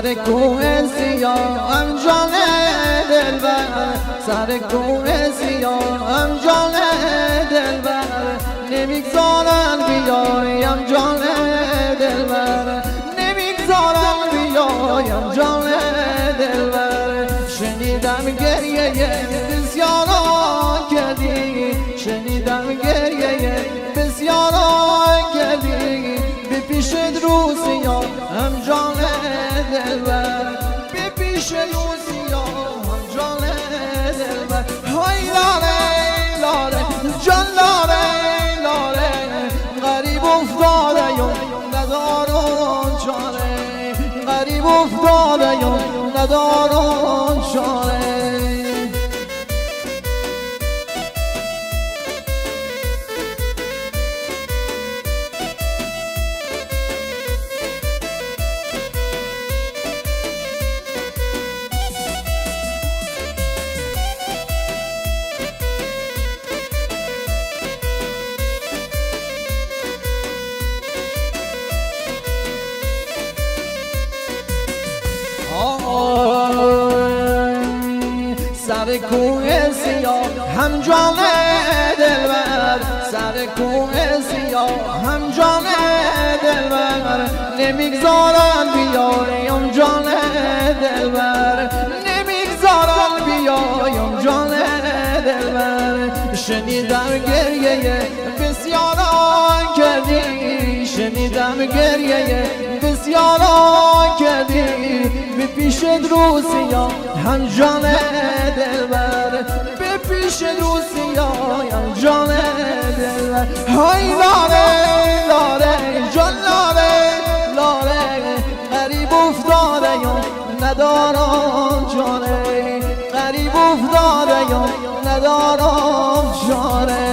سر کوه سیاه هم جان دلبر سر کوه سیاه هم جان دلبر نمیگذارن بیایم جان دلبر نمیگذارن بیایم جان دلبر شنیدم گریه بسیارا کردی شنیدم گریه بسیارا کردی به پیش روسیا هم جان دلبر به پیش روسیا هم جان دلبر های لاره لاره جان لاره لاره غریب افتاده یا ندارم چاره غریب افتاده یا ندارم چاره سر کوه سیاه هم جان دلبر سر کوه سیاه هم جان دلبر نمیگذارن بیایم جان دلبر نمیگذارن بیایم جان دلبر شنیدم گریه بسیارا کردی شنیدم گریه بسیارا کردی به پیش روسیا هم جان دلبر به پیش روسیا هم جان دلبر های لاره لاره جان لاره لاره غریب افتاده یا ندارم جانه غریب افتاده یا ندارم جانه